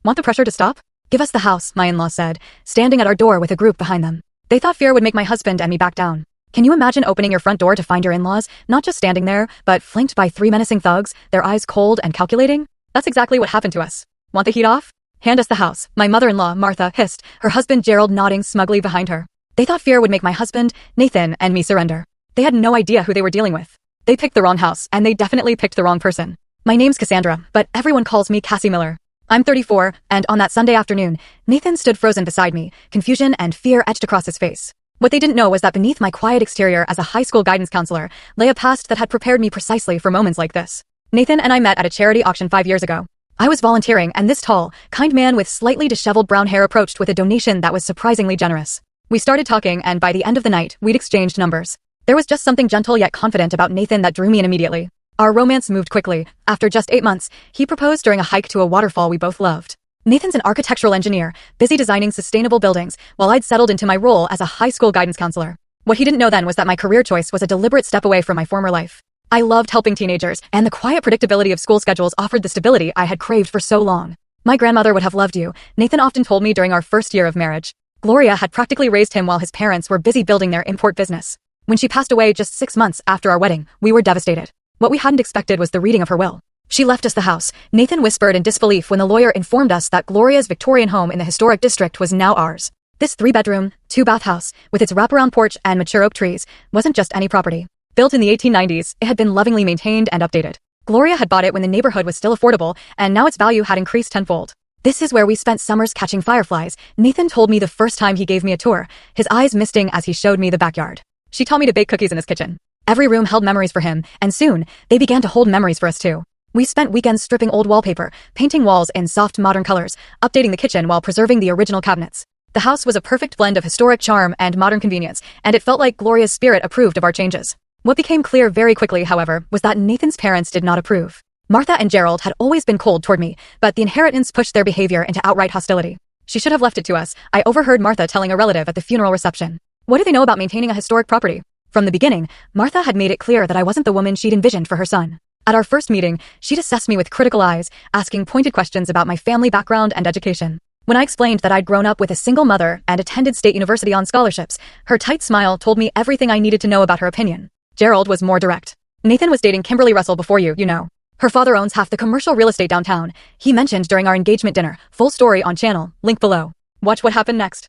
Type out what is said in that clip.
Want the pressure to stop? Give us the house, my in-laws said, standing at our door with a group behind them. They thought fear would make my husband and me back down. Can you imagine opening your front door to find your in-laws, not just standing there, but flanked by 3 menacing thugs, their eyes cold and calculating? That's exactly what happened to us. Want the heat off? Hand us the house, my mother-in-law, Martha, hissed, her husband Gerald nodding smugly behind her. They thought fear would make my husband, Nathan, and me surrender. They had no idea who they were dealing with. They picked the wrong house, and they definitely picked the wrong person. My name's Cassandra, but everyone calls me Cassie Miller. I'm 34, and on that Sunday afternoon, Nathan stood frozen beside me, confusion and fear etched across his face. What they didn't know was that beneath my quiet exterior as a high school guidance counselor lay a past that had prepared me precisely for moments like this. Nathan and I met at a charity auction 5 years ago. I was volunteering, and this tall, kind man with slightly disheveled brown hair approached with a donation that was surprisingly generous. We started talking, and by the end of the night, we'd exchanged numbers. There was just something gentle yet confident about Nathan that drew me in immediately. Our romance moved quickly. After just 8 months, he proposed during a hike to a waterfall we both loved. Nathan's an architectural engineer, busy designing sustainable buildings, while I'd settled into my role as a high school guidance counselor. What he didn't know then was that my career choice was a deliberate step away from my former life. I loved helping teenagers, and the quiet predictability of school schedules offered the stability I had craved for so long. My grandmother would have loved you, Nathan often told me during our first year of marriage. Gloria had practically raised him while his parents were busy building their import business. When she passed away just 6 months after our wedding, we were devastated. What we hadn't expected was the reading of her will. She left us the house, Nathan whispered in disbelief when the lawyer informed us that Gloria's Victorian home in the historic district was now ours. This 3-bedroom, 2-bath house, with its wraparound porch and mature oak trees, wasn't just any property. Built in the 1890s, it had been lovingly maintained and updated. Gloria had bought it when the neighborhood was still affordable, and now its value had increased tenfold. This is where we spent summers catching fireflies, Nathan told me the first time he gave me a tour, his eyes misting as he showed me the backyard. She taught me to bake cookies in his kitchen. Every room held memories for him, and soon, they began to hold memories for us too. We spent weekends stripping old wallpaper, painting walls in soft modern colors, updating the kitchen while preserving the original cabinets. The house was a perfect blend of historic charm and modern convenience, and it felt like Gloria's spirit approved of our changes. What became clear very quickly, however, was that Nathan's parents did not approve. Martha and Gerald had always been cold toward me, but the inheritance pushed their behavior into outright hostility. She should have left it to us, I overheard Martha telling a relative at the funeral reception. What do they know about maintaining a historic property? From the beginning, Martha had made it clear that I wasn't the woman she'd envisioned for her son. At our first meeting, she'd assessed me with critical eyes, asking pointed questions about my family background and education. When I explained that I'd grown up with a single mother and attended state university on scholarships, her tight smile told me everything I needed to know about her opinion. Gerald was more direct. Nathan was dating Kimberly Russell before you know. Her father owns half the commercial real estate downtown. He mentioned during our engagement dinner. Full story on channel, link below. Watch what happened next.